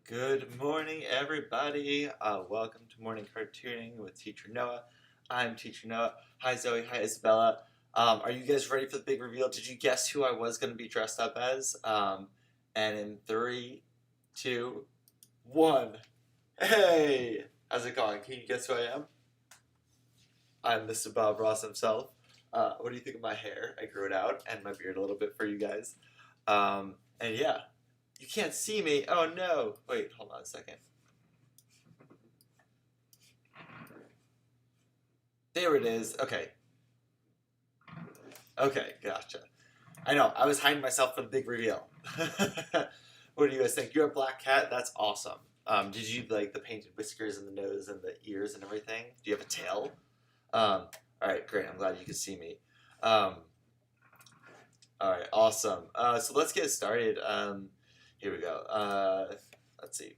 Good morning, everybody. Welcome to Morning Cartooning with Teacher Noah. I'm Teacher Noah. Hi, Zoe. Hi, Isabella. Are you guys ready for the big reveal? Did you guess who I was going to be dressed up as? And in three, two, one. Hey! How's it going? Can you guess who I am? I'm Mr. Bob Ross himself. What do you think of my hair? I grew it out and my beard a little bit for you guys. And yeah, you can't see me. Oh no. Wait, hold on a second. There it is. Okay. Okay, gotcha. I know. I was hiding myself for the big reveal. What do you guys think? You're a black cat? That's awesome. Did you like the painted whiskers and the nose and the ears and everything? Do you have a tail? All right, great. I'm glad you can see me. Um, all right, awesome. So let's get started. Here we go. Let's see.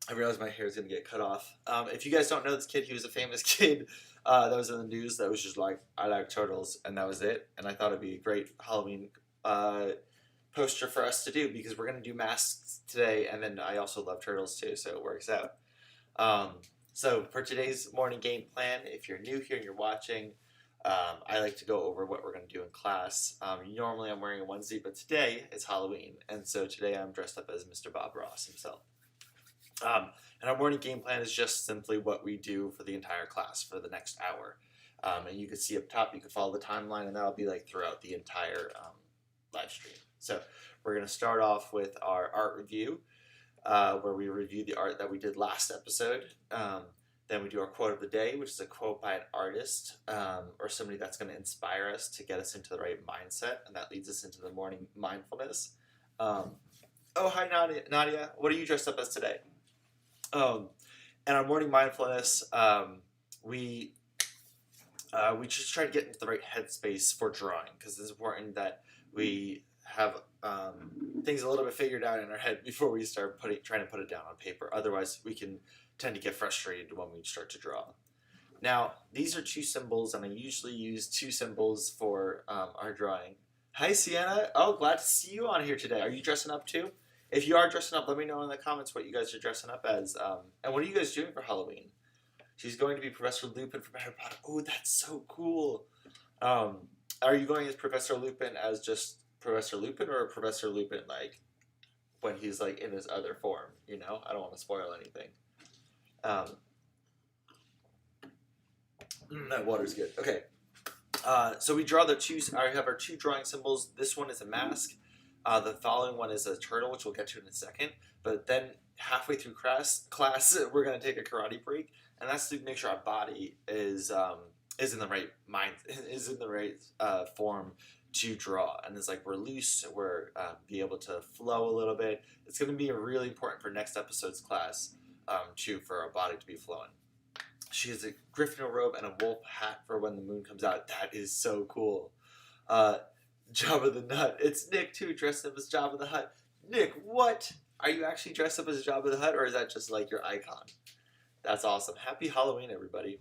I realized my hair is going to get cut off. If you guys don't know this kid, he was a famous kid that was in the news that was just like, I like turtles, and that was it. And I thought it'd be a great Halloween poster for us to do because we're going to do masks today, and then I also love turtles too, so it works out. So for today's morning game plan, if you're new here and you're watching, I like to go over what we're going to do in class. Normally I'm wearing a onesie, but today it's Halloween, and so today I'm dressed up as Mr. Bob Ross himself. And our morning game plan is just simply what we do for the entire class for the next hour. And you can see up top, you can follow the timeline, and that'll be like throughout the entire live stream. So we're going to start off with our art review, where we review the art that we did last episode. Then we do our quote of the day, which is a quote by an artist or somebody that's going to inspire us to get us into the right mindset, and that leads us into the morning mindfulness. Oh, hi, Nadia. What are you dressed up as today? And our morning mindfulness, we just try to get into the right headspace for drawing because it's important that we have things a little bit figured out in our head before we start trying to put it down on paper. Otherwise, we can tend to get frustrated when we start to draw. Now, these are two symbols, and I usually use two symbols for our drawing. Hi, Sienna. Oh, glad to see you on here today. Are you dressing up too? If you are dressing up, let me know in the comments what you guys are dressing up as. And what are you guys doing for Halloween? She's going to be Professor Lupin from Harry Potter. Oh, that's so cool. Are you going as Professor Lupin as just Professor Lupin, or Professor Lupin like when he's like in his other form? You know, I don't want to spoil anything. That water's good. Okay. So we draw the two. I have our two drawing symbols. This one is a mask. The following one is a turtle, which we'll get to in a second. But then halfway through class, we're going to take a karate break, and that's to make sure our body is in the right mind, is in the right form to draw. And it's like we're loose, we're be able to flow a little bit. It's going to be really important for next episode's class too, for our body to be flowing. She has a Gryffindor robe and a wolf hat for when the moon comes out. That is so cool. Jabba the Nut. It's Nick too, dressed up as Jabba the Hutt. Nick, what? Are you actually dressed up as Jabba the Hutt, or is that just like your icon? That's awesome. Happy Halloween, everybody.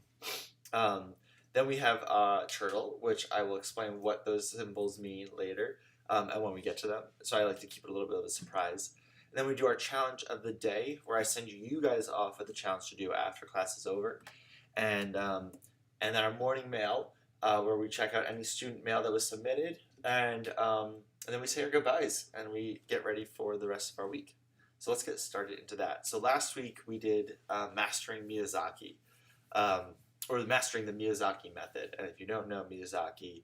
Then we have Turtle, which I will explain what those symbols mean later, and when we get to them. So I like to keep it a little bit of a surprise. And then we do our challenge of the day, where I send you guys off with a challenge to do after class is over. And then our morning mail, where we check out any student mail that was submitted, and then we say our goodbyes, and we get ready for the rest of our week. So let's get started into that. So last week we did Mastering Miyazaki, or Mastering the Miyazaki Method. And if you don't know, Miyazaki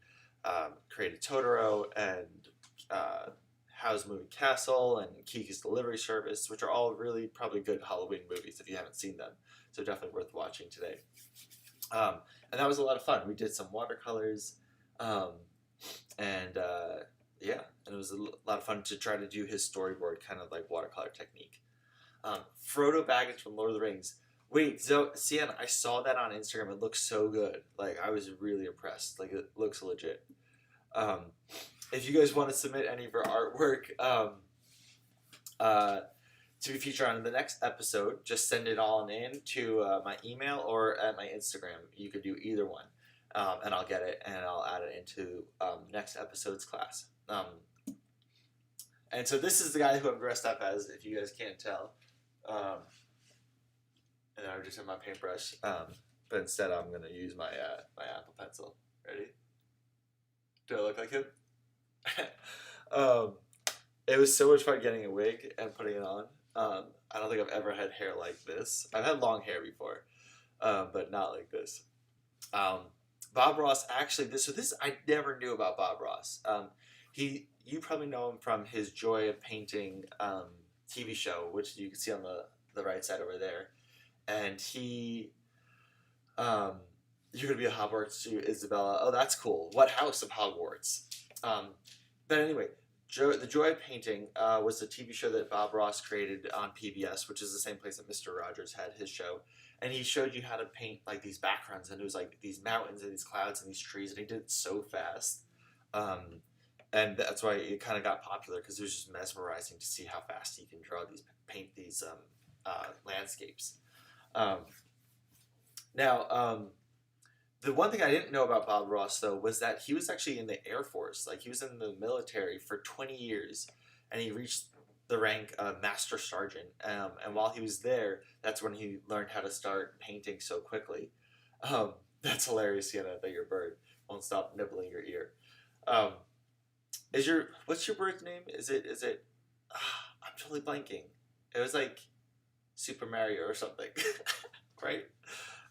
created Totoro and Howl's Moving Castle and Kiki's Delivery Service, which are all really probably good Halloween movies if you haven't seen them. So definitely worth watching today. And that was a lot of fun. We did some watercolors, and it was a lot of fun to try to do his storyboard, kind of like watercolor technique. Frodo Baggins from Lord of the Rings. Wait, Sienna, I saw that on Instagram. It looks so good. Like, I was really impressed. Like, it looks legit. If you guys want to submit any of your artwork to be featured on the next episode, just send it all in to my email or at my Instagram. You could do either one, and I'll get it, and I'll add it into next episode's class. And so this is the guy who I'm dressed up as, if you guys can't tell. Um, and I just have my paintbrush. But instead, I'm gonna use my my Apple Pencil. Ready? Do I look like him? um, it was so much fun getting a wig and putting it on. I don't think I've ever had hair like this. I've had long hair before, but not like this. Um, Bob Ross actually this I never knew about Bob Ross. You probably know him from his Joy of Painting TV show, which you can see on the right side over there. And um, you're gonna be a Hogwarts to Isabella. Oh, that's cool. What house of Hogwarts? Um, but anyway, the Joy of Painting was a TV show that Bob Ross created on PBS, which is the same place that Mr. Rogers had his show. And he showed you how to paint like these backgrounds, and it was like these mountains and these clouds and these trees, and he did it so fast. Um, and that's why it kind of got popular because it was just mesmerizing to see how fast he can paint these landscapes. Um, now, the one thing I didn't know about Bob Ross though was that he was actually in the Air Force. Like he was in the military for 20 years, and he reached the rank of Master Sergeant. And while he was there, that's when he learned how to start painting so quickly. That's hilarious, Sienna, that your bird won't stop nibbling your ear. Um, what's your bird's name? Is it? I'm totally blanking. It was like Super Mario or something, right?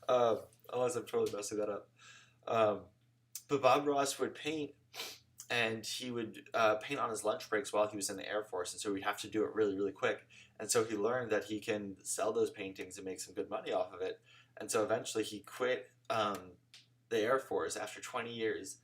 Um, Unless I'm totally messing that up. Um, but Bob Ross would paint, and he would paint on his lunch breaks while he was in the Air Force, and so he'd have to do it really, really quick. And so he learned that he can sell those paintings and make some good money off of it. And so eventually he quit the Air Force after 20 years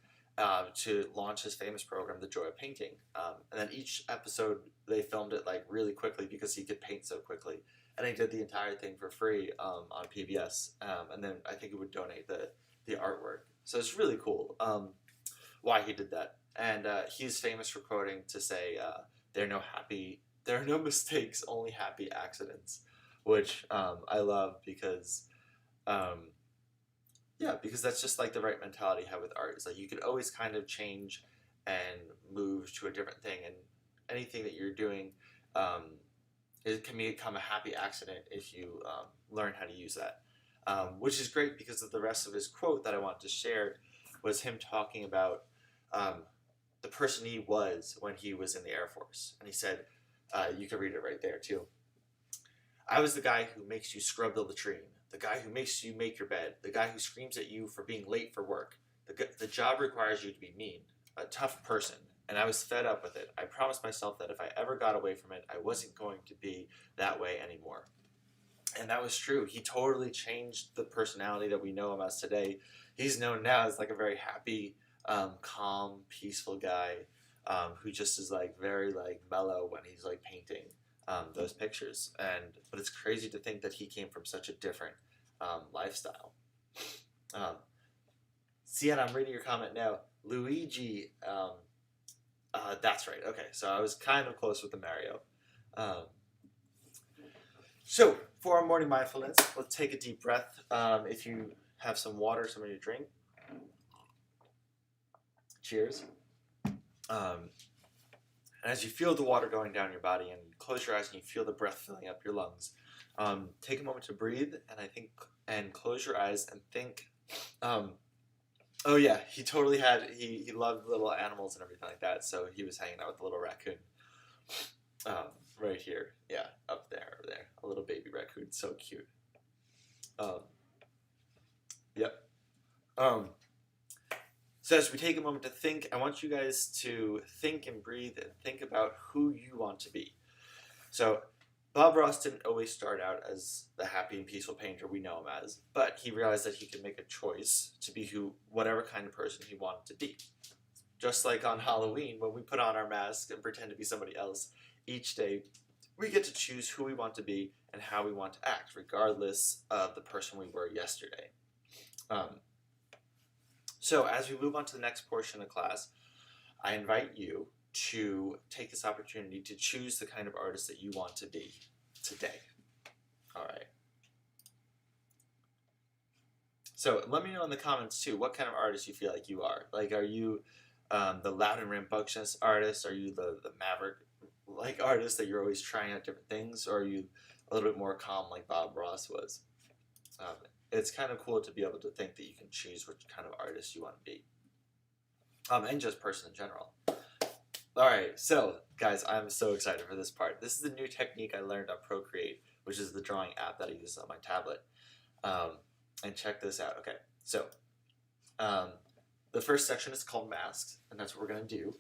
to launch his famous program, The Joy of Painting. And then each episode, they filmed it like really quickly because he could paint so quickly. And he did the entire thing for free on PBS. And then I think it would donate the artwork. So it's really cool why he did that. And he's famous for quoting to say, there are no mistakes, only happy accidents," which I love because, because that's just like the right mentality to have with art. It's like you could always kind of change and move to a different thing, and anything that you're doing, it can become a happy accident if you learn how to use that. Which is great because of the rest of his quote that I wanted to share was him talking about the person he was when he was in the Air Force. And he said, you can read it right there too. "I was the guy who makes you scrub the latrine, the guy who makes you make your bed, the guy who screams at you for being late for work. The job requires you to be mean, a tough person, and I was fed up with it. I promised myself that if I ever got away from it, I wasn't going to be that way anymore." And that was true. He totally changed the personality that we know him as today. He's known now as like a very happy, calm, peaceful guy who just is like very like mellow when he's like painting those pictures. But it's crazy to think that he came from such a different lifestyle. Sienna, I'm reading your comment now. Luigi, that's right. Okay, so I was kind of close with the Mario. So for our morning mindfulness, let's take a deep breath. If you have some water, something to drink. Cheers. And as you feel the water going down your body, and close your eyes and you feel the breath filling up your lungs, take a moment to breathe and close your eyes and think. Oh yeah, he totally he loved little animals and everything like that, so he was hanging out with a little raccoon. Right here, yeah, up there, over there, a little baby raccoon, so cute. Yep. So as we take a moment to think, I want you guys to think and breathe and think about who you want to be. So Bob Ross didn't always start out as the happy and peaceful painter we know him as, but he realized that he could make a choice to be whatever kind of person he wanted to be. Just like on Halloween, when we put on our mask and pretend to be somebody else, each day we get to choose who we want to be and how we want to act, regardless of the person we were yesterday. So as we move on to the next portion of class, I invite you to take this opportunity to choose the kind of artist that you want to be today. All right. So let me know in the comments too, what kind of artist you feel like you are. Like, are you the loud and rambunctious artist? Are you the maverick like artist that you're always trying out different things? Or are you a little bit more calm like Bob Ross was. It's kind of cool to be able to think that you can choose which kind of artist you want to be, and just person in general. All right, so guys, I'm so excited for this part. This is a new technique I learned on Procreate, which is the drawing app that I use on my tablet. And check this out. Okay, so the first section is called masks, and that's what we're gonna do.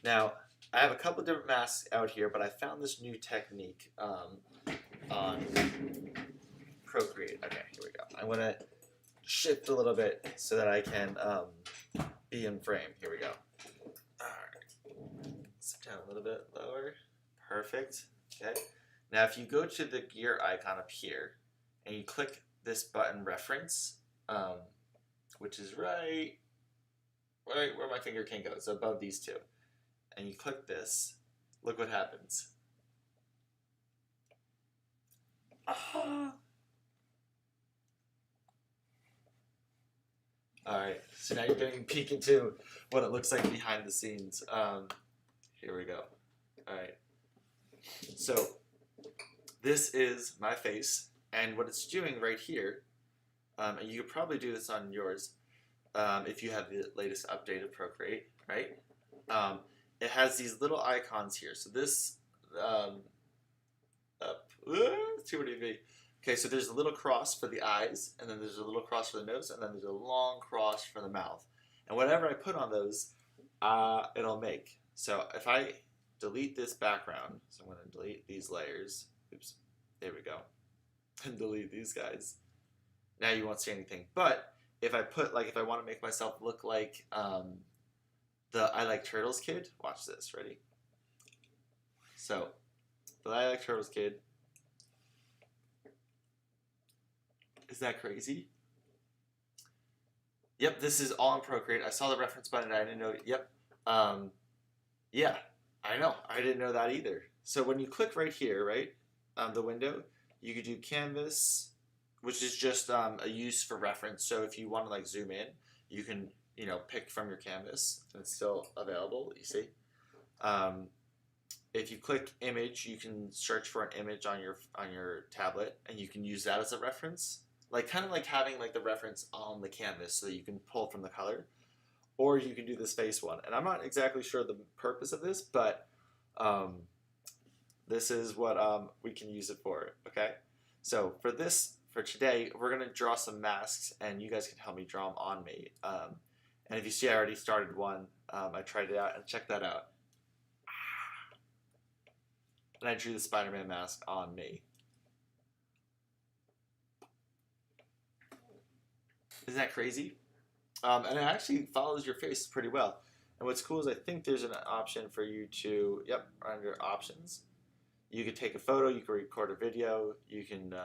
Now, I have a couple different masks out here, but I found this new technique on Procreate. Okay, here we go. I'm gonna shift a little bit so that I can be in frame. Here we go. All right, sit down a little bit lower. Perfect. Okay. Now, if you go to the gear icon up here and you click this button reference, which is right where my finger can go, so above these two, and you click this, look what happens. Ah. All right, so now you're getting a peek into what it looks like behind the scenes. Here we go. All right, so this is my face, and what it's doing right here, and you could probably do this on yours if you have the latest update of Procreate, right? It has these little icons here. So this, too many V. Okay, so there's a little cross for the eyes, and then there's a little cross for the nose, and then there's a long cross for the mouth. And whatever I put on those, it'll make. So if I delete this background, so I'm going to delete these layers. Oops, there we go. And delete these guys. Now you won't see anything. But if I put, like, if I want to make myself look like the I Like Turtles kid, watch this, ready? So, the I Like Turtles kid. Is that crazy? Yep, this is all in Procreate. I saw the reference button and I didn't know it. Yep. Yeah, I know. I didn't know that either. So when you click right here, right, the window, you could do canvas, which is just a use for reference. So if you want to like zoom in, you can, pick from your canvas and it's still available, you see. If you click image, you can search for an image on your tablet and you can use that as a reference. Like kind of like having like the reference on the canvas so that you can pull from the color. Or you can do this face one. And I'm not exactly sure the purpose of this, but this is what we can use it for, okay? So for today, we're gonna draw some masks and you guys can help me draw them on me. And if you see I already started one, I tried it out and check that out. And I drew the Spider-Man mask on me. Isn't that crazy? And it actually follows your face pretty well. And what's cool is I think there's an option for you to, under options, you could take a photo, you can record a video, you can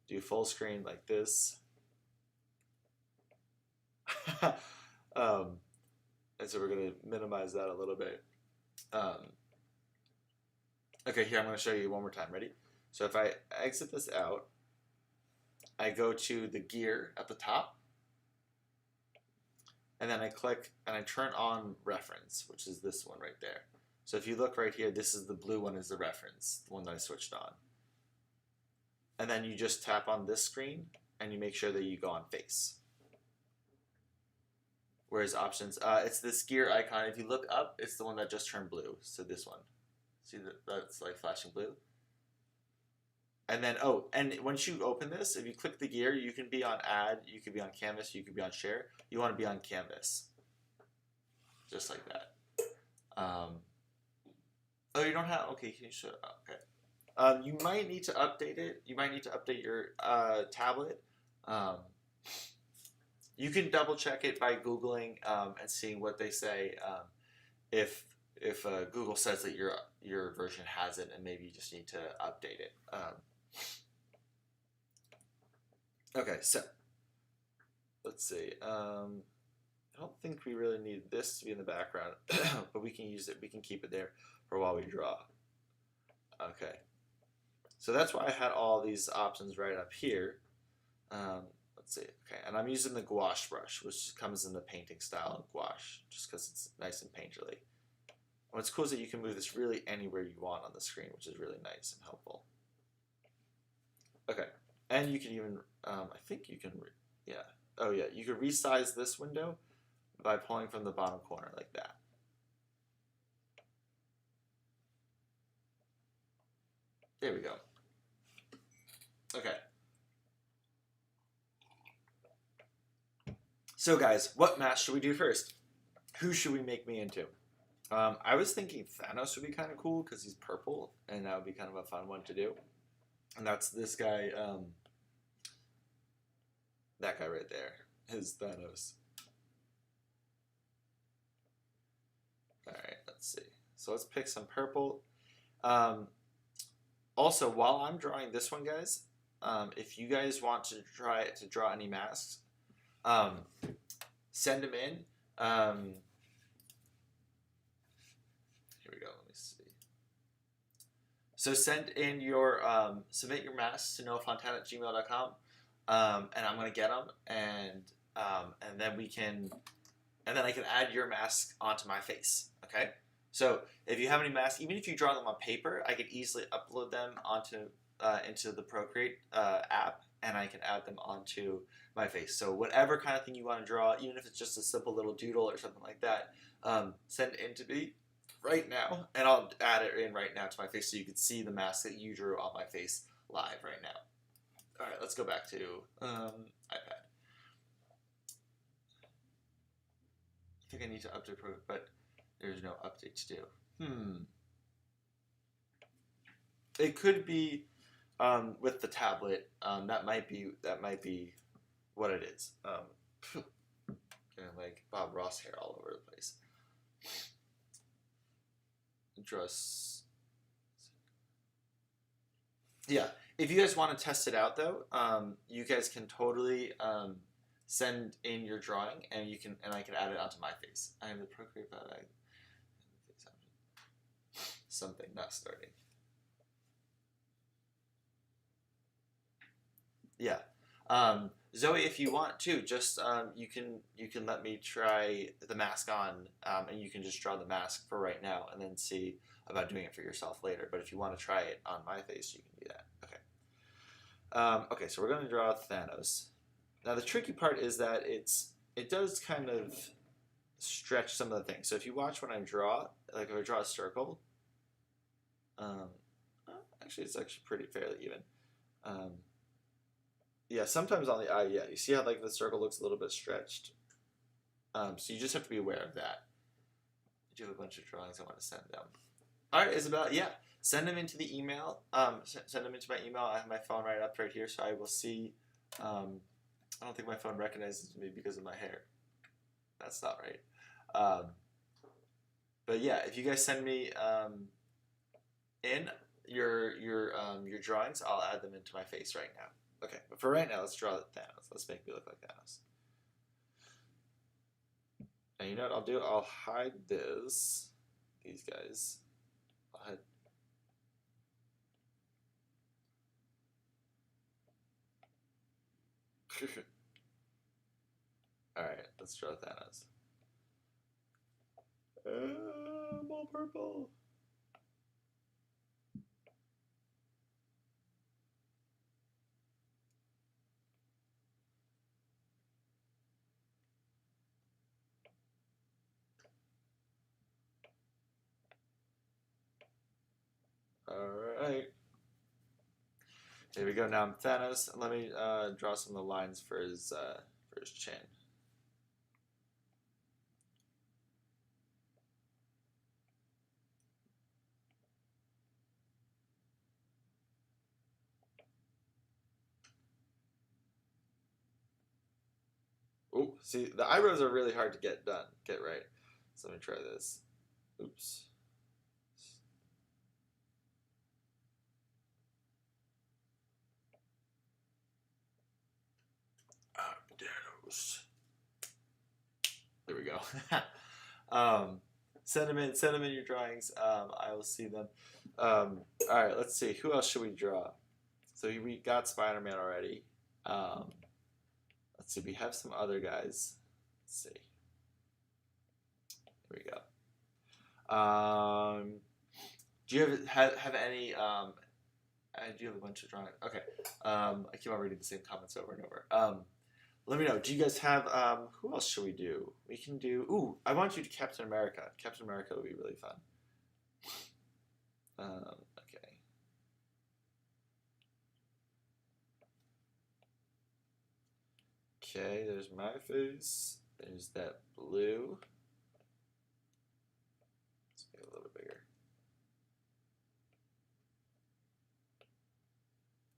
do full screen like this. And so we're going to minimize that a little bit. Okay, here I'm going to show you one more time. Ready? So if I exit this out, I go to the gear at the top, and then I click and I turn on reference, which is this one right there. So if you look right here, this is the blue one is the reference, the one that I switched on. And then you just tap on this screen and you make sure that you go on face. Whereas options, it's this gear icon. If you look up, it's the one that just turned blue. So this one. See that's like flashing blue. And then, and once you open this, if you click the gear, you can be on add, you could be on canvas, you could be on share. You want to be on canvas. Just like that. Oh, you don't have, okay, can you show, okay. You might need to update it. You might need to update your tablet. You can double check it by Googling and seeing what they say. If Google says that your version has it and maybe you just need to update it. Okay, so let's see. I don't think we really need this to be in the background, but we can use it. We can keep it there for while we draw. Okay, so that's why I had all these options right up here. Let's see. Okay, and I'm using the gouache brush, which comes in the painting style of gouache, just because it's nice and painterly. What's cool is that you can move this really anywhere you want on the screen, which is really nice and helpful. Okay, and you can even, I think you can, yeah. Oh yeah, you can resize this window by pulling from the bottom corner like that. There we go. Okay. So guys, what mask should we do first? Who should we make me into? I was thinking Thanos would be kind of cool because he's purple, and that would be kind of a fun one to do. And that's this guy, that guy right there, is Thanos. Alright, let's see. So let's pick some purple. Also, while I'm drawing this one, guys, if you guys want to try to draw any masks, send them in. Here we go. Let me see. So send in your submit your masks to noahfontana@gmail.com, and I'm gonna get them, and then we can, and then I can add your mask onto my face. Okay. So if you have any masks, even if you draw them on paper, I could easily upload them onto into the Procreate app, and I can add them onto my face. So whatever kind of thing you want to draw, even if it's just a simple little doodle or something like that, send it in to me right now, and I'll add it in right now to my face so you can see the mask that you drew on my face live right now. All right, let's go back to iPad. I think I need to update Procreate, but there's no update to do. It could be with the tablet. That might be what it is. Getting like Bob Ross hair all over the place. Yeah. If you guys want to test it out though, you guys can totally send in your drawing, and I can add it onto my face. I am the Procreate bag. Something not starting. Yeah. Zoe, if you want to, just you can let me try the mask on, and you can just draw the mask for right now, and then see about doing it for yourself later. But if you want to try it on my face, you can do that. Okay. Okay, so we're going to draw Thanos. Now the tricky part is that it does kind of stretch some of the things. So if you watch when I draw, like if I draw a circle, actually it's actually pretty fairly even. Yeah, sometimes on the eye, yeah, you see how like the circle looks a little bit stretched. So you just have to be aware of that. I do have a bunch of drawings I want to send them. All right, Isabel, yeah, send them into the email. Send them into my email. I have my phone right here, so I will see. I don't think my phone recognizes me because of my hair. That's not right. But yeah, if you guys send me in your drawings, I'll add them into my face right now. Okay, but for right now, let's draw Thanos. Let's make me look like Thanos. And you know what I'll do? I'll hide these guys. I'll hide. Alright, let's draw Thanos. I'm all purple. Alright. Here we go. Now I'm Thanos. Let me draw some of the lines for his chin. Oh, see, the eyebrows are really hard to get right. So let me try this. Oops. There we go. Send them in your drawings. I will see them. All right, let's see. Who else should we draw? So we got Spider-Man already. Let's see. We have some other guys. Let's see. Here we go. Do you have any? I do have a bunch of drawings. Okay. I keep on reading the same comments over and over. Let me know. Do you guys have? Who else should we do? We can do. Ooh, I want you to Captain America. Captain America would be really fun. Okay. Okay, there's my face. There's that blue. Let's make it a little bit bigger.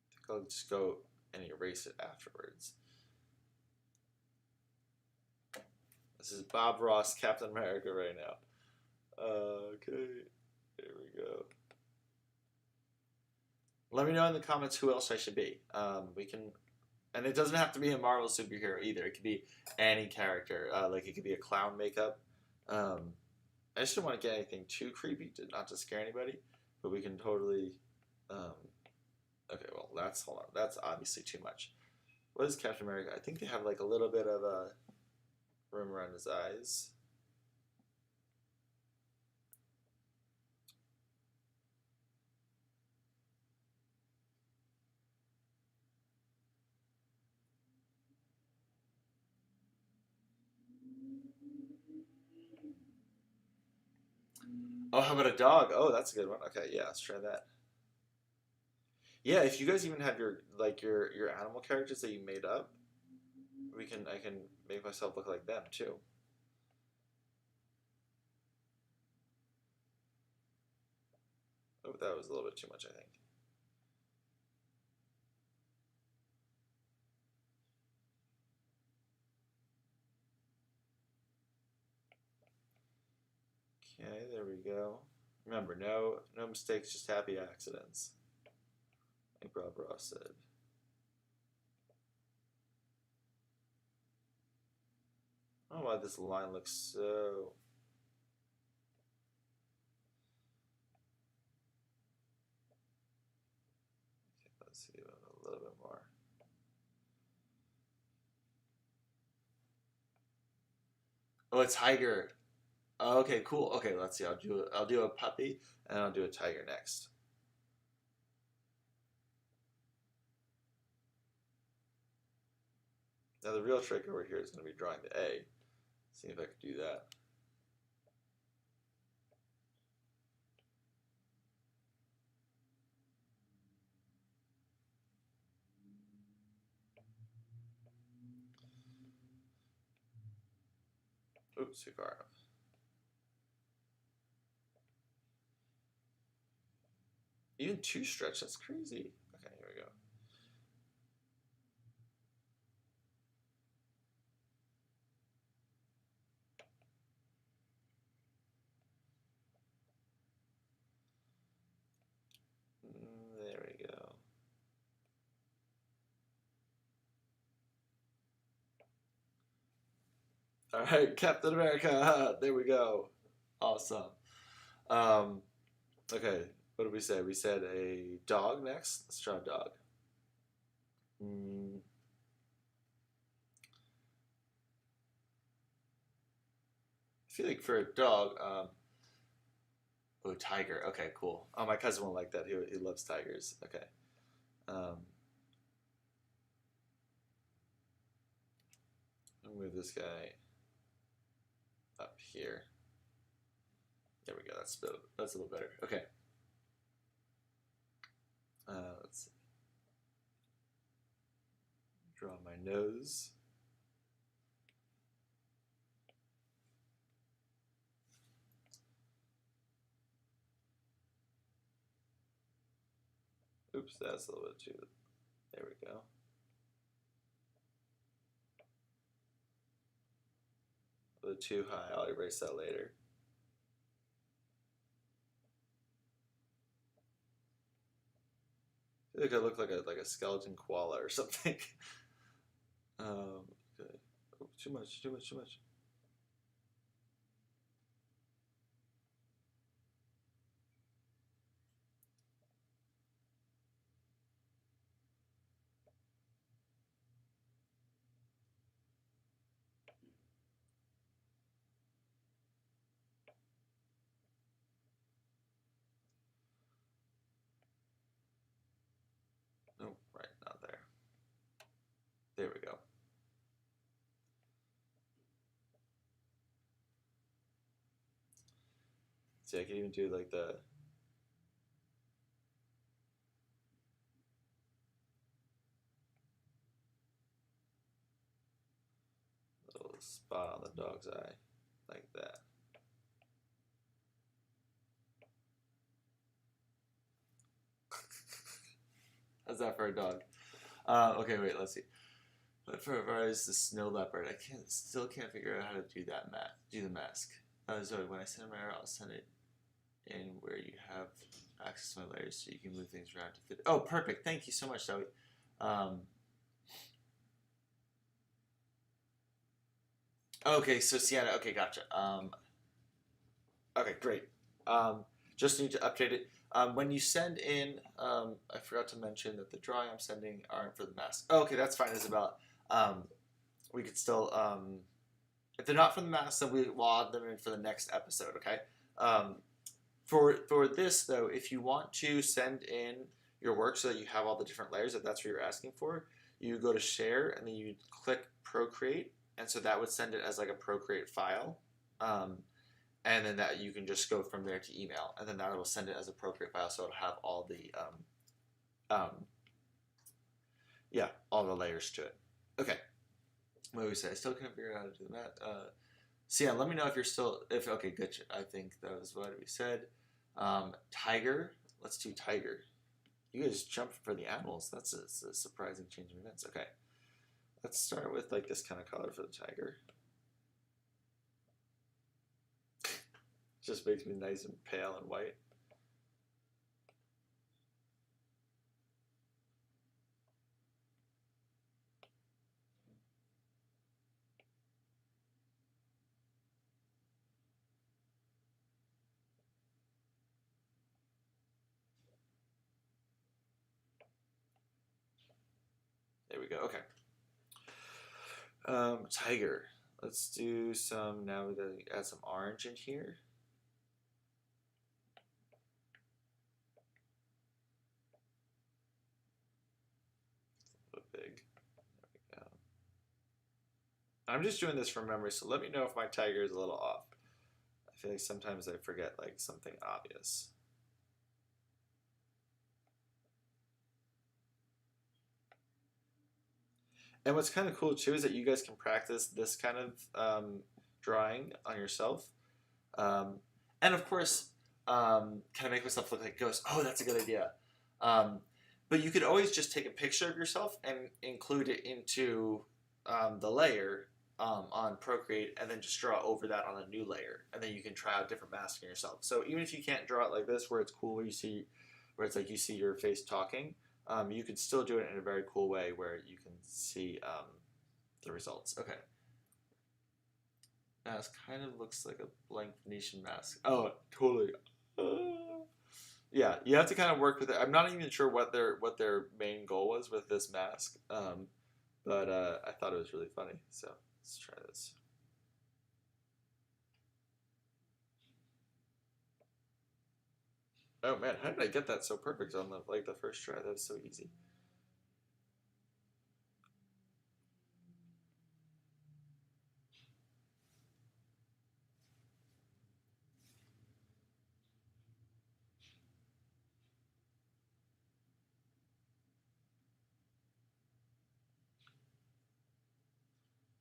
I think I'll just go and erase it afterwards. This is Bob Ross, Captain America right now. Okay, there we go. Let me know in the comments who else I should be. We can, and it doesn't have to be a Marvel superhero either. It could be any character. Like it could be a clown makeup. I just don't want to get anything too creepy, not to scare anybody. But we can totally. Okay, well hold on. That's obviously too much. What is Captain America? I think they have like a little bit of a room around his eyes. Oh, how about a dog? Oh, that's a good one. Okay, yeah, let's try that. Yeah, if you guys even have your animal characters that you made up, I can make myself look like them too. Oh, that was a little bit too much, I think. Okay, there we go. Remember, no mistakes, just happy accidents. Like Bob Ross said. I don't know why this line looks so. Okay, let's see a little bit more. Oh, a tiger. Oh, okay, cool. Okay, let's see. I'll do a puppy and I'll do a tiger next. Now the real trick over here is going to be drawing the A. See if I can do that. Oops, too far up. Even two stretch, that's crazy. Okay, here we go. There we go. All right, Captain America. There we go. Awesome. Okay, what did we say? We said a dog next. Let's try a dog. I feel like for a dog, oh, tiger. Okay, cool. Oh, my cousin won't like that. He loves tigers. Okay. I'll move this guy up here. There we go. That's a little better. Okay. Let's see. Draw my nose. Oops, that's a little bit too. There we go. A little too high. I'll erase that later. I feel like I look like a skeleton koala or something. Okay. Oh, too much. see, I could even do like the little spot on the dog's eye, like that. How's that for a dog? Okay, wait, let's see. But for the snow leopard, I still can't figure out how to do that do the mask. Zoe, when I send my error, I'll send it in where you have access to my layers so you can move things around to fit. Oh, perfect. Thank you so much, Zoe. Okay, so Sienna, okay, gotcha. Okay, great. Just need to update it. When you send in, I forgot to mention that the drawing I'm sending aren't for the mask. Oh, okay, that's fine, Isabel. We could still, if they're not for the mask, then we'll add them in for the next episode, okay? For this, though, if you want to send in your work so that you have all the different layers, if that's what you're asking for, you go to share and then you click Procreate, and so that would send it as like a Procreate file. And then that you can just go from there to email, and then that will send it as a Procreate file, so it'll have all the yeah, all the layers to it. Okay, what do we say? I still can't figure out how to do that. So yeah, let me know if you're still okay. Good. I think that was what we said. Tiger. Let's do tiger. You guys jumped for the animals. That's a surprising change of events. Okay, let's start with like this kind of color for the tiger. Just makes me nice and pale and white. There we go. Okay. Tiger. Let's do some, now we gotta add some orange in here. A bit big. There we go. I'm just doing this from memory, so let me know if my tiger is a little off. I feel like sometimes I forget like something obvious. And what's kind of cool too is that you guys can practice this kind of drawing on yourself. And of course, kind of make myself look like a ghost. Oh, that's a good idea. But you could always just take a picture of yourself and include it into the layer on Procreate, and then just draw over that on a new layer, and then you can try out different masks on yourself. So even if you can't draw it like this, where it's cool, where it's like you see your face talking, you could still do it in a very cool way where you can see the results. Okay. Mask kind of looks like a blank Venetian mask. Oh, totally. Yeah, you have to kind of work with it. I'm not even sure what their main goal was with this mask, but I thought it was really funny. So let's try this. Oh man, how did I get that so perfect on the first try? That was so easy.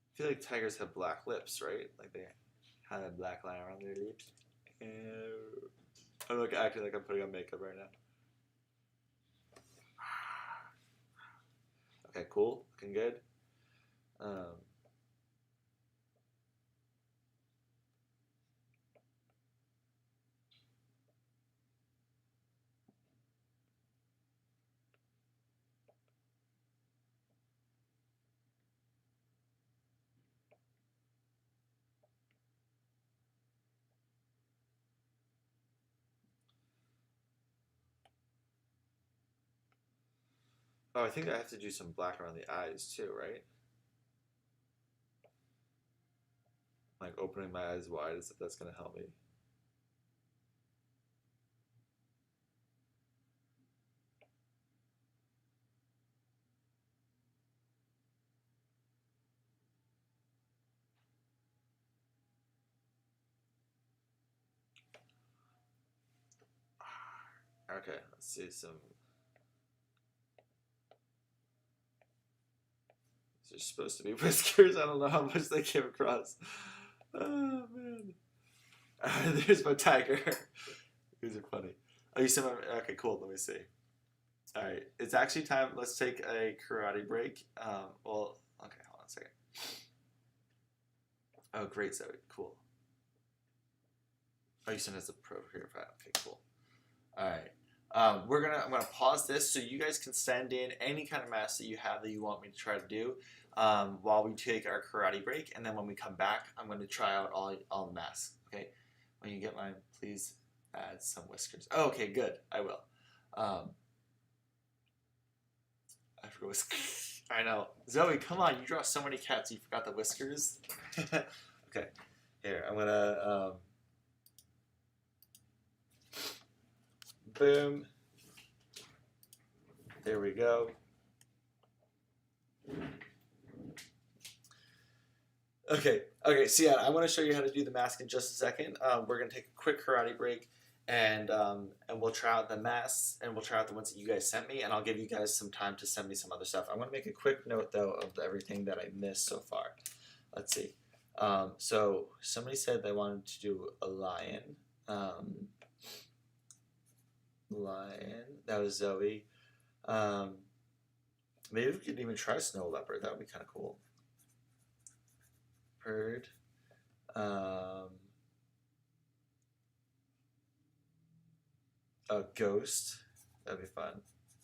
I feel like tigers have black lips, right? Like they have a black line around their lips. I'm acting like I'm putting on makeup right now. Okay, cool. Looking good. Oh, I think I have to do some black around the eyes too, right? Like opening my eyes wide as if that's gonna help me. Okay, let's see some. These are supposed to be whiskers. I don't know how much they came across. Oh man. There's my tiger. These are funny. Oh, you see my. Okay, cool. Let me see. All right, it's actually time. Let's take a karate break. Well, okay, hold on a second. Oh, great, Zoe. Cool. Oh, you sent us a pro here. Okay, cool. All right. I'm gonna pause this so you guys can send in any kind of mask that you have that you want me to try to do while we take our karate break, and then when we come back, I'm going to try out all the masks. Okay. When you get mine, please add some whiskers. Oh, okay, good. I will. I forgot whiskers. I know. Zoe, come on. You draw so many cats. You forgot the whiskers. Okay. Here, I'm gonna. Boom. There we go. Okay, so yeah, I want to show you how to do the mask in just a second. We're going to take a quick karate break, and we'll try out the masks, and we'll try out the ones that you guys sent me, and I'll give you guys some time to send me some other stuff. I want to make a quick note, though, of everything that I missed so far. Let's see. So somebody said they wanted to do a lion. Lion. That was Zoe. Maybe we could even try snow leopard. That would be kind of cool. Bird. A ghost. That'd be fun.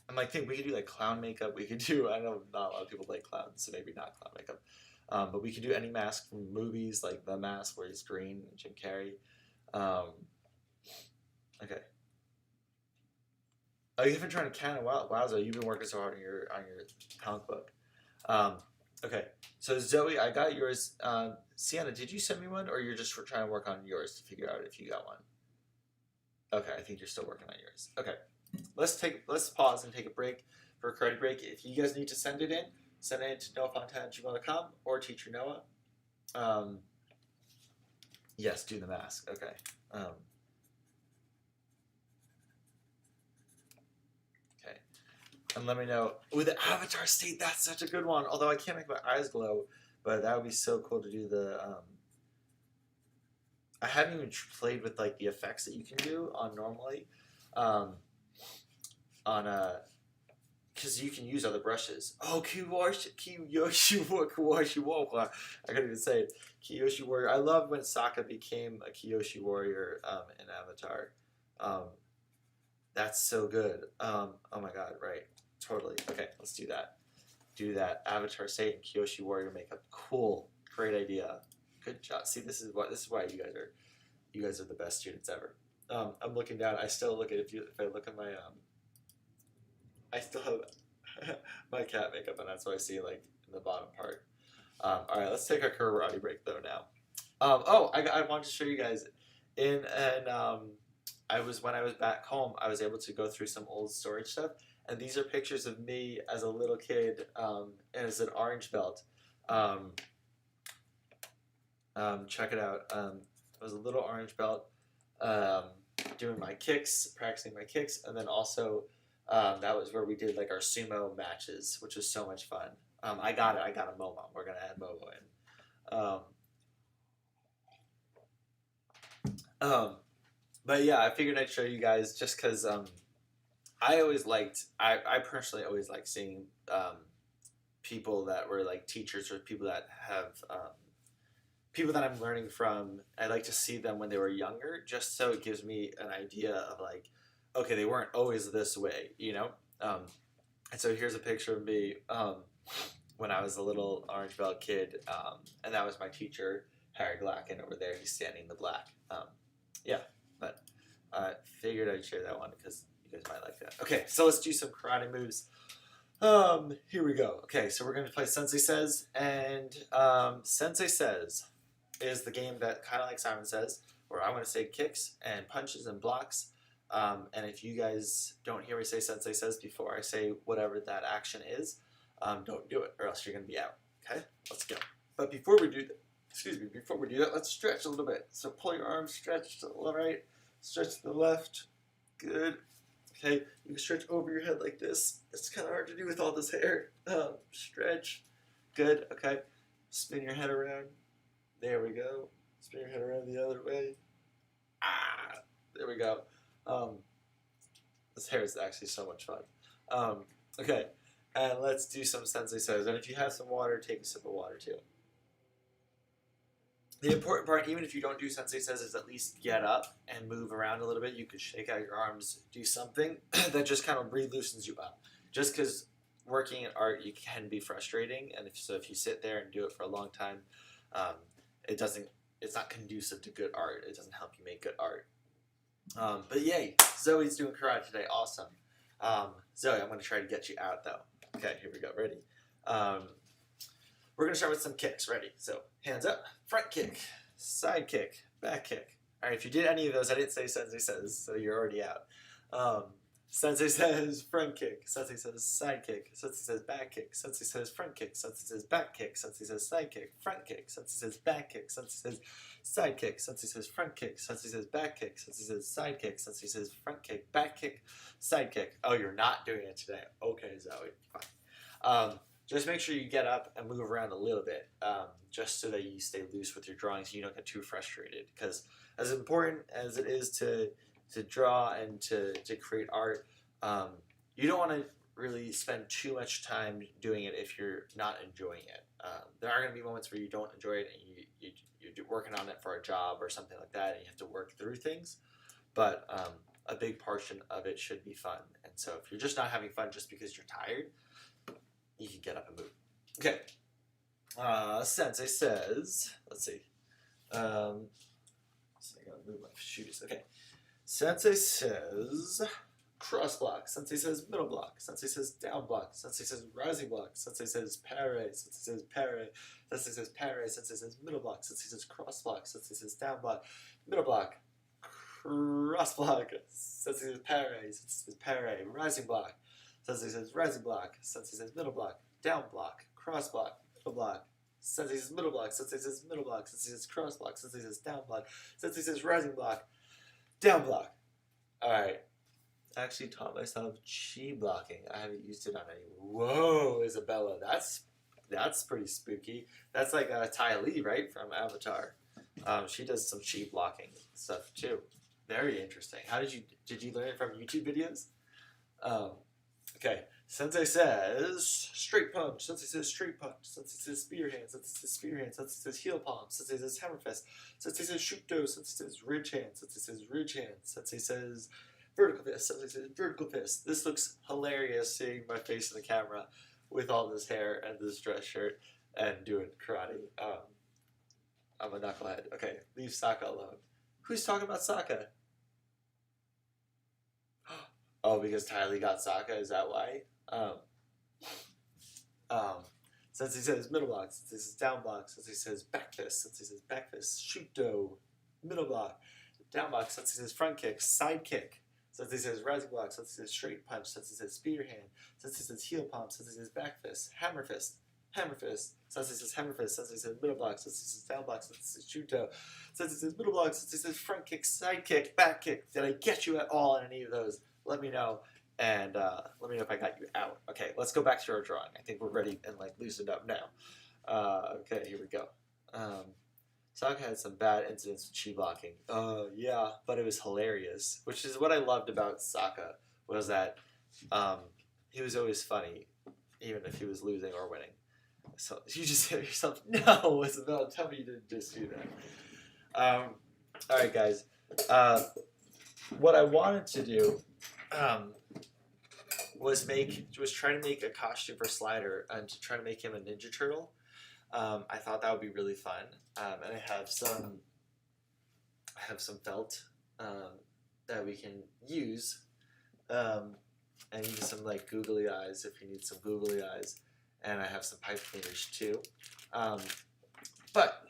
I'm like, think we could do like clown makeup. We could do. I know not a lot of people like clowns, so maybe not clown makeup. But we could do any mask from movies, like The Mask, where he's green, and Jim Carrey. Okay. Oh, you've been trying to count a while. Wowza, you've been working so hard on your comic book. Okay, so Zoe, I got yours. Sienna, did you send me one, or you're just trying to work on yours to figure out if you got one? Okay, I think you're still working on yours. Okay, let's pause and take a break for a karate break. If you guys need to send it in to noahfontana@gmail.com or Teacher Noah. Yes, do the mask. Okay. And let me know. With the Avatar State, that's such a good one. Although I can't make my eyes glow, but that would be so cool to do the. I haven't even played with like the effects that you can do on normally, because you can use other brushes. Oh, Kiyoshi Warrior. I couldn't even say it. Kiyoshi Warrior. I love when Sokka became a Kiyoshi Warrior in Avatar. That's so good. Oh my god, right. Totally. Okay, let's do that. Do that. Avatar State and Kyoshi Warrior makeup. Cool. Great idea. Good job. See, this is why you guys are the best students ever. I'm looking down. I still look at if I look at my I still have my cat makeup, and that's what I see like in the bottom part. All right, let's take our karate break though now. I wanted to show you guys when I was back home, I was able to go through some old storage stuff, and these are pictures of me as a little kid as an orange belt. Check it out. I was a little orange belt doing my kicks, practicing my kicks, and then also that was where we did like our sumo matches, which was so much fun. I got a Momo. We're gonna add Momo in. But yeah, I figured I'd show you guys just because I personally always liked seeing people that were like teachers or people that have people that I'm learning from. I like to see them when they were younger, just so it gives me an idea of like, okay, they weren't always this way, you know? And so here's a picture of me when I was a little orange belt kid, and that was my teacher, Harry Glacken, over there. He's standing in the black. Yeah, but I figured I'd share that one because you guys might like that. Okay, so let's do some karate moves. Here we go. Okay, so we're going to play Sensei Says, and Sensei Says is the game that, kind of like Simon Says, where I'm going to say kicks and punches and blocks, and if you guys don't hear me say Sensei Says before I say whatever that action is, don't do it, or else you're going to be out. Okay, let's go. But before we do that, let's stretch a little bit. So pull your arms, stretch to the right, stretch to the left. Good. Okay, you can stretch over your head like this. It's kind of hard to do with all this hair. Stretch. Good. Okay. Spin your head around. There we go. Spin your head around the other way. Ah, there we go. Um, this hair is actually so much fun. Okay, and let's do some sensei says. And if you have some water, take a sip of water too. The important part, even if you don't do sensei says, is at least get up and move around a little bit. You could shake out your arms, do something that just kind of loosens you up. Just because working in art, you can be frustrating, and if you sit there and do it for a long time, it's not conducive to good art. It doesn't help you make good art. But yay, Zoe's doing karate today. Awesome. Zoe, I'm going to try to get you out though. Okay, here we go. Ready? We're going to start with some kicks. Ready? So hands up, front kick, side kick, back kick. All right, if you did any of those, I didn't say sensei says, so you're already out. Sensei says front kick, sensei says side kick, sensei says back kick, sensei says front kick, sensei says back kick, sensei says side kick, front kick, sensei says back kick, sensei says side kick, sensei says front kick, sensei says back kick, sensei says side kick, sensei says front kick, back kick, side kick. Oh, you're not doing it today. Okay, Zoe, fine. Just make sure you get up and move around a little bit, just so that you stay loose with your drawings and you don't get too frustrated. Because as important as it is to draw and to create art, you don't want to really spend too much time doing it if you're not enjoying it. There are going to be moments where you don't enjoy it and you're working on it for a job or something like that, and you have to work through things. But a big portion of it should be fun. And so if you're just not having fun just because you're tired, you can get up and move. Okay. Sensei says, let's see. So I gotta move my shoes. Okay. Sensei says cross block. Sensei says middle block. Sensei says down block. Sensei says rising block. Sensei says parry. Sensei says parry. Sensei says parry. Sensei says middle block. Sensei says cross block. Sensei says down block. Middle block. Cross block. Sensei says parry. Sensei says parry. Rising block. Sensei says rising block. Sensei says middle block. Down block. Cross block. Middle block. Sensei says middle block. Sensei says middle block. Sensei says cross block. Sensei says down block. Sensei says rising block. Down block. Alright. I actually taught myself chi blocking. I haven't used it on anyone. Whoa, Isabella. That's pretty spooky. That's like Ty Lee, right? From Avatar. She does some chi blocking stuff too. Very interesting. Did you learn it from YouTube videos? Okay. Sensei says straight punch. Sensei says straight punch. Sensei says spear hand. Sensei says spear hand. Sensei says heel palm. Sensei says hammer fist. Sensei says shuto. Sensei says ridge hand. Sensei says ridge hand. Sensei says vertical fist. Sensei says vertical fist. This looks hilarious seeing my face in the camera with all this hair and this dress shirt and doing karate. I'm a knucklehead. Okay, leave Sokka alone. Who's talking about Sokka? Oh, because Ty Lee got Sokka, is that why? Sensei says middle block, Sensei says down block, Sensei says back fist, Sensei says back fist, shuto, middle block, down block, Sensei says front kick, side kick, Sensei says rising block, Sensei says straight punch, Sensei says spear hand, Sensei says heel palm, Sensei says back fist, hammer fist, Sensei says hammer fist, Sensei says middle block, Sensei says down block, Sensei says shuto, Sensei says middle block, Sensei says front kick, side kick, back kick. Did I get you at all in any of those? Let me know, and let me know if I got you out. Okay, let's go back to our drawing. I think we're ready and like loosened up now. Okay, here we go. Sokka had some bad incidents with chi blocking. Yeah, but it was hilarious, which is what I loved about Sokka, was that he was always funny, even if he was losing or winning. So you just hit yourself. No, Isabel, tell me you didn't just do that. All right, guys. What I wanted to do was try to make a costume for Slider and to try to make him a Ninja Turtle. I thought that would be really fun, and I have some felt that we can use, and use some like googly eyes if you need some googly eyes, and I have some pipe cleaners too. But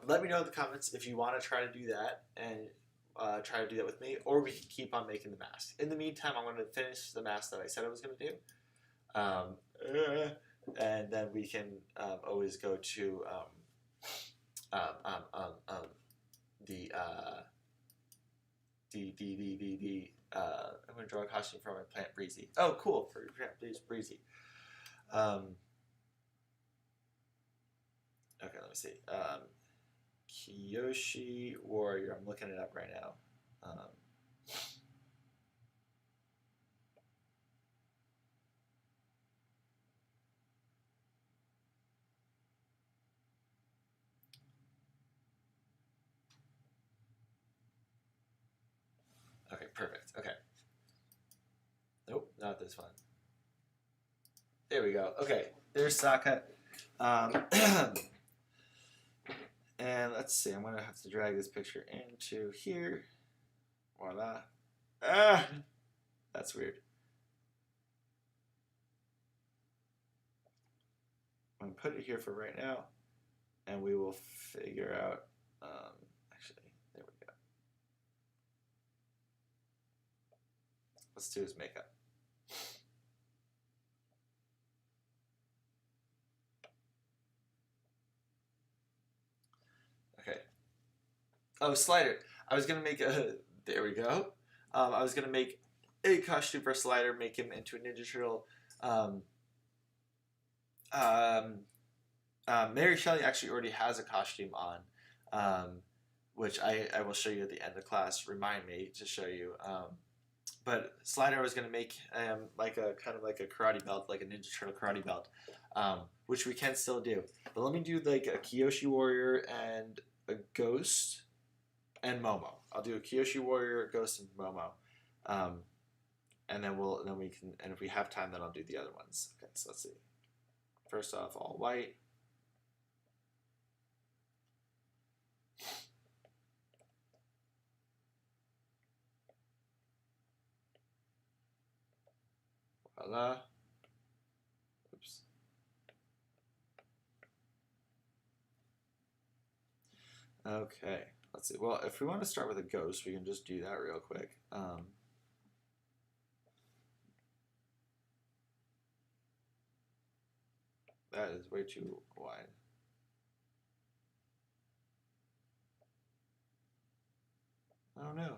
let me know in the comments if you want to try to do that and try to do that with me, or we can keep on making the mask. In the meantime, I'm going to finish the mask that I said I was going to do, and then we can always go to I'm gonna draw a costume for my plant Breezy. Oh, cool, for your plant Breezy. Okay, let me see. Kiyoshi Warrior. I'm looking it up right now. Okay, perfect. Okay. Nope, not this one. There we go. Okay, there's Sokka. And let's see, I'm going to have to drag this picture into here. Voila. Ah! That's weird. I'm going to put it here for right now, and we will figure out, actually, there we go. Let's do his makeup. Okay. Oh, Slider. I was going to make a, there we go. I was going to make a costume for Slider, make him into a Ninja Turtle. Mary Shelley actually already has a costume on, which I will show you at the end of class. Remind me to show you. But Slider was going to make like a kind of like a karate belt, like a Ninja Turtle karate belt, which we can still do. But let me do like a Kyoshi Warrior and a Ghost and Momo. I'll do a Kyoshi Warrior, Ghost, and Momo, and then we can, and if we have time, then I'll do the other ones. Okay, so let's see. First off, all white. Voila. Oops. Okay, let's see. Well, if we want to start with a ghost, we can just do that real quick. That is way too wide. Oh no.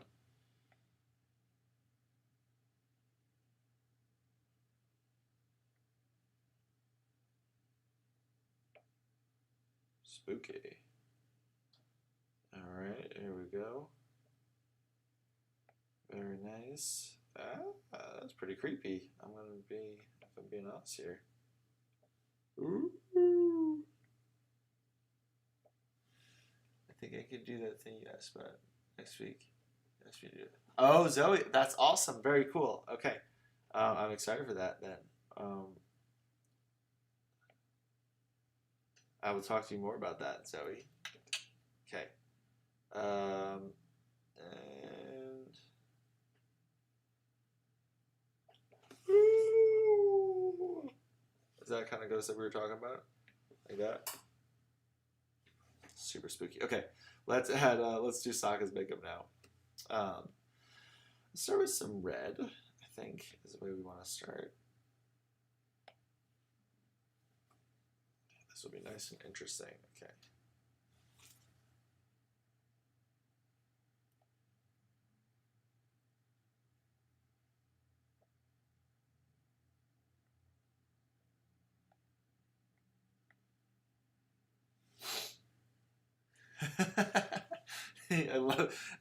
Spooky. Alright, here we go. Very nice. That's pretty creepy. I'm gonna be, if I'm being honest here. Ooh. I think I could do that thing you asked about next week. Yes, we do. Oh, Zoe, that's awesome. Very cool. Okay. I'm excited for that then. I will talk to you more about that, Zoe. Okay. And is that kind of ghost that we were talking about? Like that? Super spooky. Okay. Let's do Sokka's makeup now. Let's start with some red, I think, is the way we want to start. This will be nice and interesting. Okay.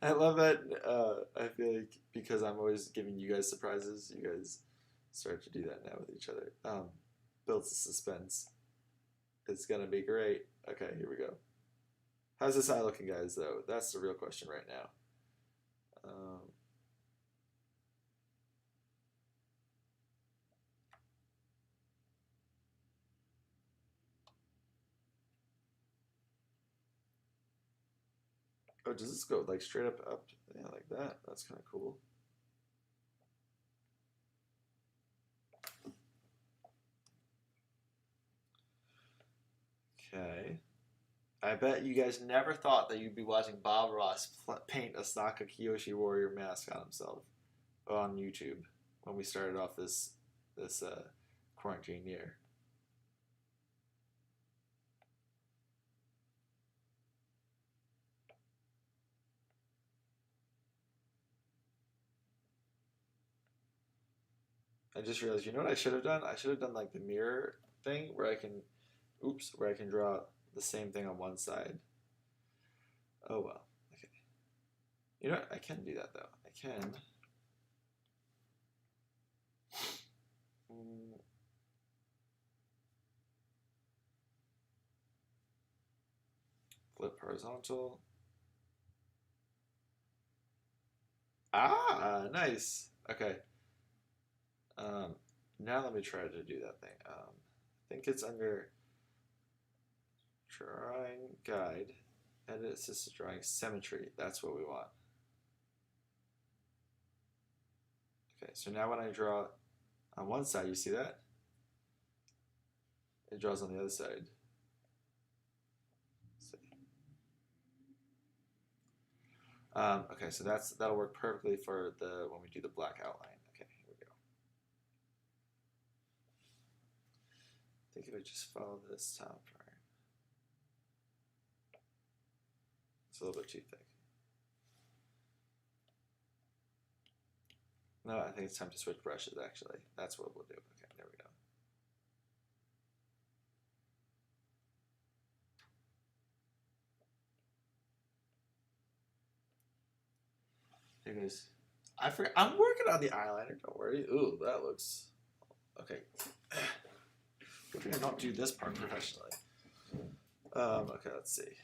I love that. I feel like because I'm always giving you guys surprises, you guys start to do that now with each other. Builds the suspense. It's gonna be great. Okay, here we go. How's this eye looking, guys? Though that's the real question right now. Oh, does this go like straight up? Yeah, like that. That's kind of cool. Okay. I bet you guys never thought that you'd be watching Bob Ross paint a Sokka Kyoshi Warrior mask on himself on YouTube when we started off this quarantine year. I just realized, you know what I should have done? I should have done like the mirror thing where I can, oops, where I can draw the same thing on one side. Oh well, okay. You know what? I can do that though. I can. Flip horizontal. Ah, nice. Okay. Now let me try to do that thing. I think it's under drawing guide, edit assisted drawing symmetry. That's what we want. Okay, so now when I draw on one side, you see that? It draws on the other side. Okay, so that'll work perfectly for the when we do the black outline. Okay, here we go. I think if I just follow this top part, it's a little bit too thick. No, I think it's time to switch brushes. Actually, that's what we'll do. Okay, there we go. Here goes. I forgot. I'm working on the eyeliner. Don't worry. Ooh, that looks okay. Good thing I don't do this part professionally. Okay, let's see.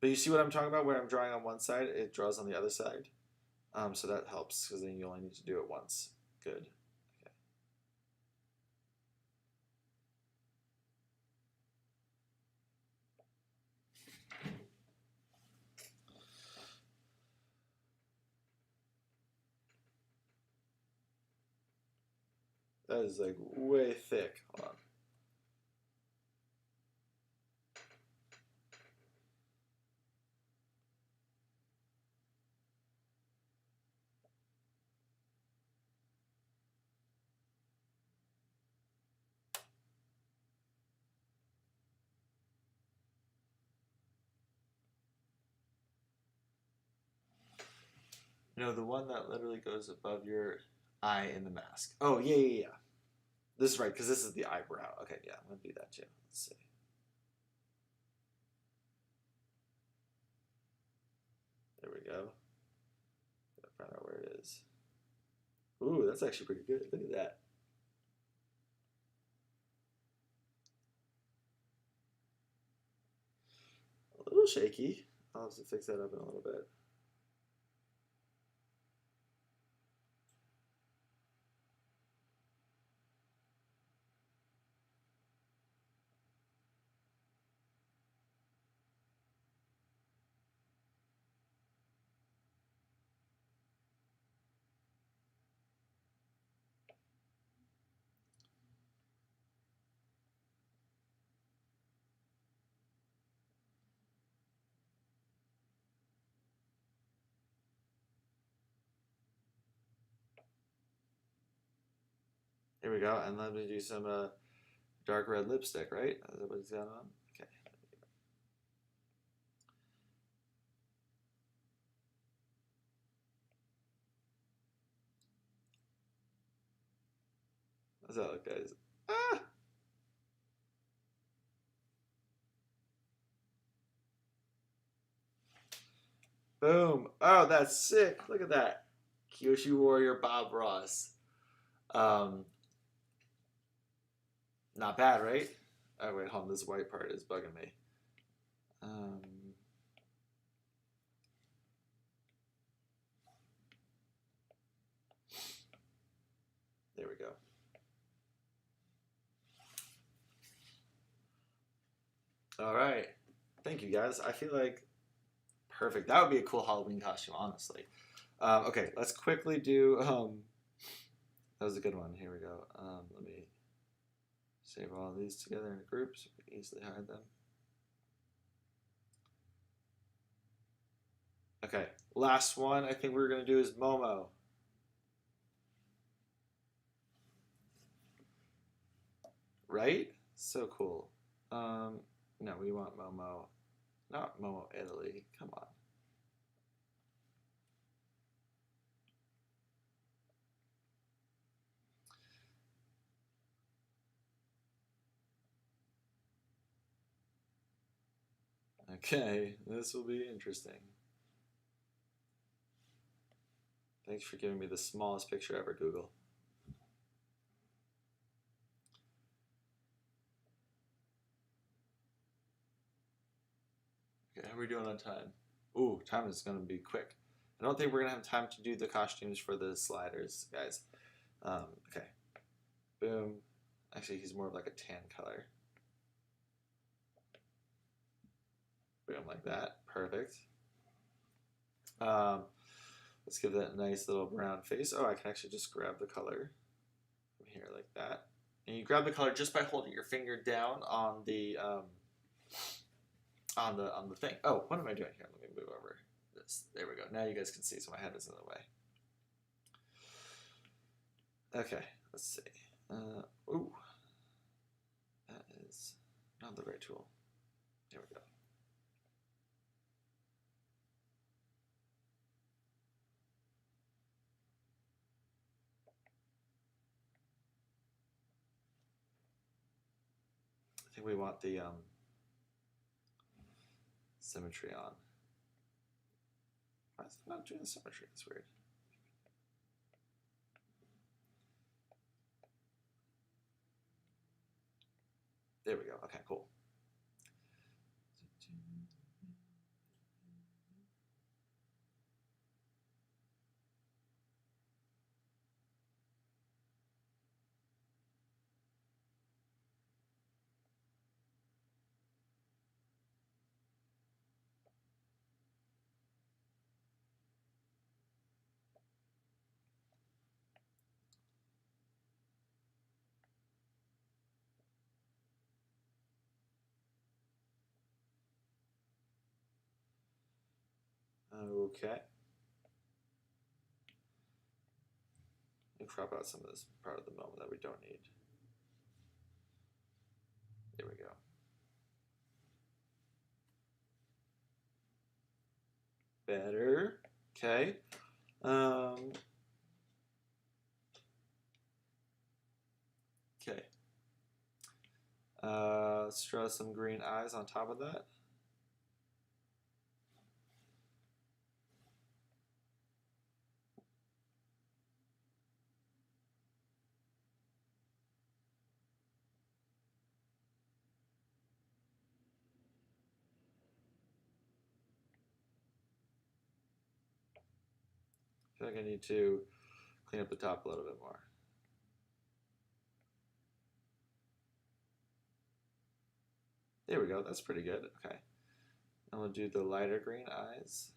But you see what I'm talking about? Where I'm drawing on one side, it draws on the other side. So that helps because then you only need to do it once. Good. Okay. That is like way thick. Hold on. No, the one that literally goes above your eye in the mask. Oh, yeah, yeah, yeah. This is right, because this is the eyebrow. Okay, yeah, I'm going to do that too. Let's see. There we go. Gotta find out where it is. Ooh, that's actually pretty good. Look at that. A little shaky. I'll have to fix that up in a little bit. Here we go. And let me do some dark red lipstick, right? Is that what it's got on? Okay. How's that look, guys? Ah! Boom. Oh, that's sick. Look at that. Kyoshi Warrior Bob Ross. Um, Not bad, right? Oh, wait, hold on. This white part is bugging me. There we go. All right. Thank you, guys. I feel like perfect. That would be a cool Halloween costume, honestly. Okay, let's quickly do. That was a good one. Here we go. Let me save all these together in a group so we can easily hide them. Okay, last one I think we're going to do is Momo. Right? So cool. No, we want Momo. Not Momo Italy. Come on. Okay, this will be interesting. Thanks for giving me the smallest picture ever, Google. Okay, how are we doing on time? Ooh, time is going to be quick. I don't think we're going to have time to do the costumes for the sliders, guys. Okay. Boom. Actually, he's more of like a tan color. Boom, like that. Perfect. Let's give that a nice little brown face. Oh, I can actually just grab the color from here like that. And you grab the color just by holding your finger down on the thing. Oh, what am I doing here? Let me move over this. There we go. Now you guys can see, so my head is in the way. Okay, let's see. Ooh, that is not the right tool. There we go. I think we want the symmetry on. Why is it not doing the symmetry? That's weird. There we go. Okay, cool. Okay. And crop out some of this part of the moment that we don't need. There we go. Better. Okay. Okay. Let's draw some green eyes on top of that. I feel like I need to clean up the top a little bit more. There we go. That's pretty good. Okay. I'm going to do the lighter green eyes.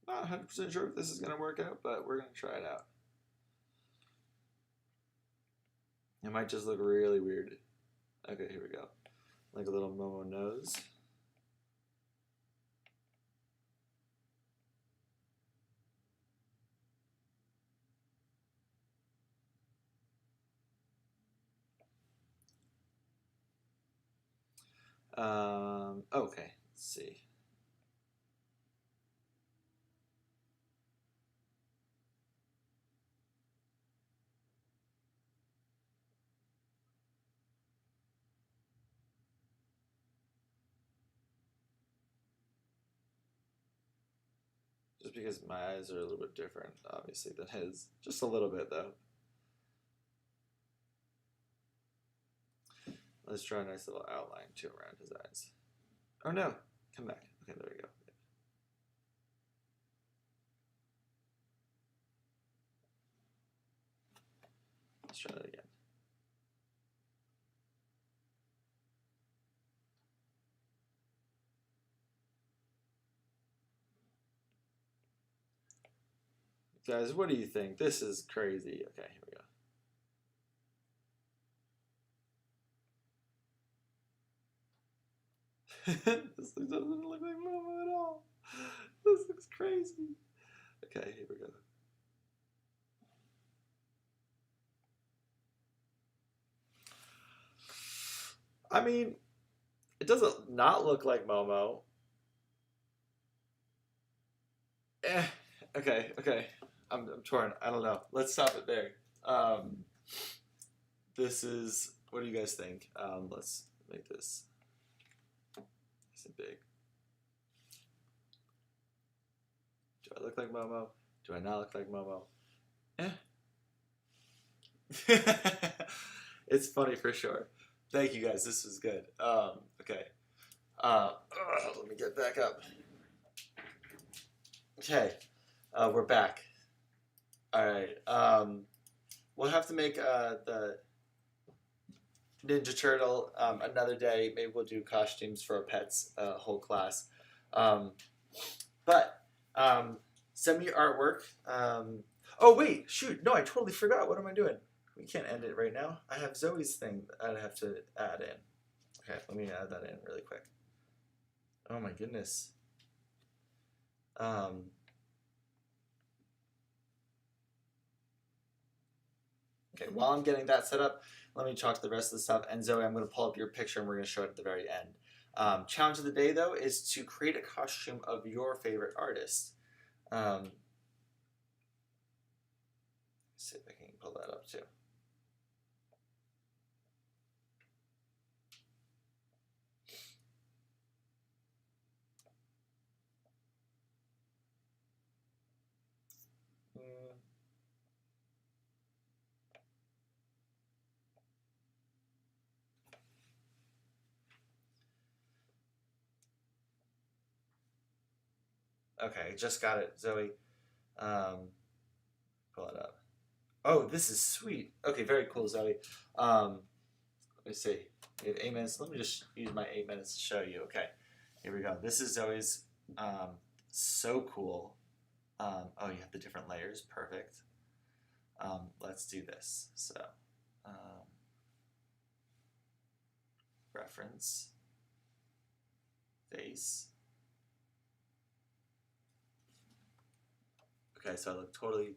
Not 100% sure if this is going to work out, but we're going to try it out. It might just look really weird. Okay, here we go. Like a little Momo nose. Okay, let's see. Just because my eyes are a little bit different, obviously, than his. Just a little bit, though. Let's draw a nice little outline, too, around his eyes. Oh, no. Come back. Okay, there we go. Let's try that again. Guys, what do you think? This is crazy. Okay, here we go. This doesn't look like Momo at all. This looks crazy. Okay, here we go. I mean, it doesn't not look like Momo. Okay, okay. I'm torn. I don't know. Let's stop it there. Um, this is. What do you guys think? Let's make this nice and big. Do I look like Momo? Do I not look like Momo? Eh. It's funny for sure. Thank you guys. This was good. Okay. Let me get back up. Okay. We're back. All right. We'll have to make the Ninja Turtle another day. Maybe we'll do costumes for our pets, whole class. Um, but send me your artwork. Oh wait, shoot! No, I totally forgot. What am I doing? We can't end it right now. I have Zoe's thing that I have to add in. Okay, let me add that in really quick. Oh my goodness. Okay, while I'm getting that set up, let me talk to the rest of the stuff. And Zoe, I'm going to pull up your picture and we're going to show it at the very end. Challenge of the day, though, is to create a costume of your favorite artist. Let's see if I can pull that up too. Okay, just got it, Zoe. Pull it up. Oh, this is sweet. Okay, very cool, Zoe. Let me see. We have 8 minutes. Let me just use my 8 minutes to show you. Okay, here we go. This is Zoe's. So cool. Oh, you have the different layers. Perfect. Let's do this. So, reference, face. Okay, so I look totally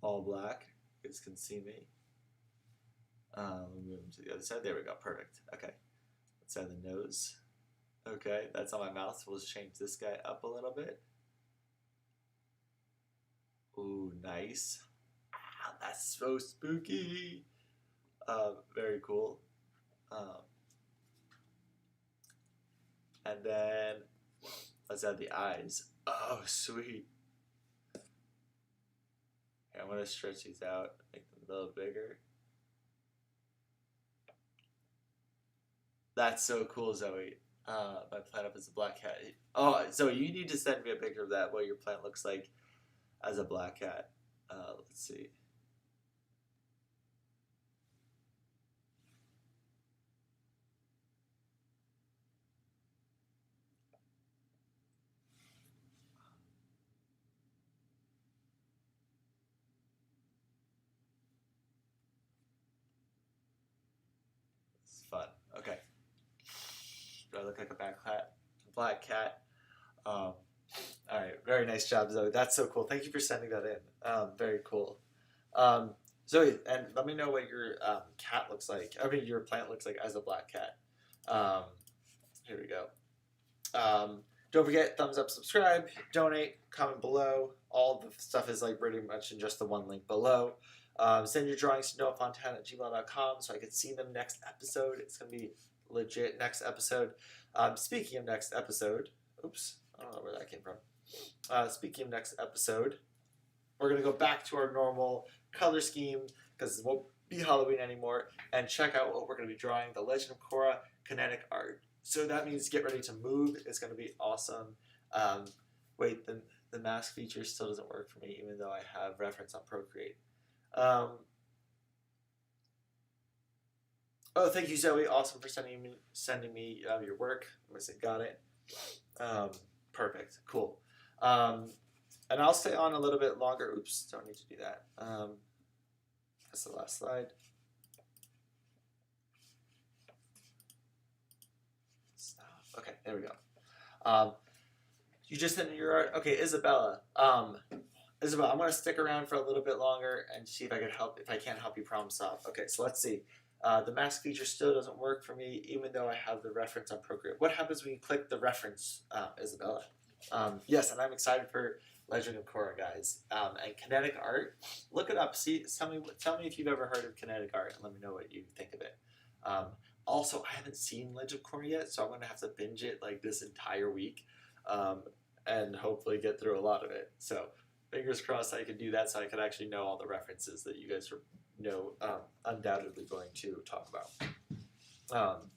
all black. You guys can see me. Let me move to the other side. There we go. Perfect. Okay. Let's add the nose. Okay, that's on my mouth. So we'll just change this guy up a little bit. Ooh, nice. Ah, that's so spooky. Very cool. And then let's add the eyes. Oh, sweet. Okay, I'm gonna stretch these out, make them a little bigger. That's so cool, Zoe. My plant up as a black cat. Oh, Zoe, you need to send me a picture of that, what your plant looks like as a black cat. Let's see. This is fun. Okay. Do I look like a black cat? All right. Very nice job, Zoe. That's so cool. Thank you for sending that in. Very cool. Zoe, and let me know what your cat looks like. I mean, your plant looks like as a black cat. Here we go. Don't forget, thumbs up, subscribe, donate, comment below. All the stuff is like pretty much in just the one link below. Send your drawings to noahfontana@gmail.com so I can see them next episode. It's going to be legit next episode. Speaking of next episode, oops, I don't know where that came from. Speaking of next episode, we're going to go back to our normal color scheme because it won't be Halloween anymore, and check out what we're going to be drawing, The Legend of Korra kinetic art. So that means get ready to move. It's going to be awesome. Wait, the mask feature still doesn't work for me, even though I have reference on Procreate. Oh, thank you, Zoe. Awesome for sending me your work. I must have got it. Perfect. Cool. And I'll stay on a little bit longer. Oops, don't need to do that. That's the last slide. Okay, there we go. You just sent your art. Okay, Isabella. Isabella, I'm gonna stick around for a little bit longer and see if I can help. If I can't help you problem solve. Okay, so let's see. The mask feature still doesn't work for me, even though I have the reference on Procreate. What happens when you click the reference, Isabella? Yes, and I'm excited for Legend of Korra, guys. And kinetic art, look it up. See, tell me if you've ever heard of kinetic art, and let me know what you think of it. Um, Also, I haven't seen Legend of Korra yet, so I'm gonna have to binge it like this entire week, um, and hopefully get through a lot of it. So fingers crossed I can do that, so I can actually know all the references that you guys are undoubtedly going to talk about. Um,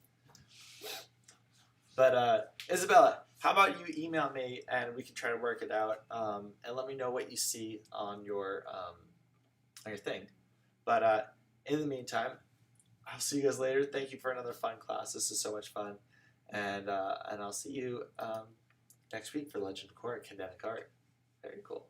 but Isabella, how about you email me and we can try to work it out, and let me know what you see on your thing. But in the meantime, I'll see you guys later. Thank you for another fun class. This is so much fun, and I'll see you next week for Legend of Korra Kinetic Art. Very cool.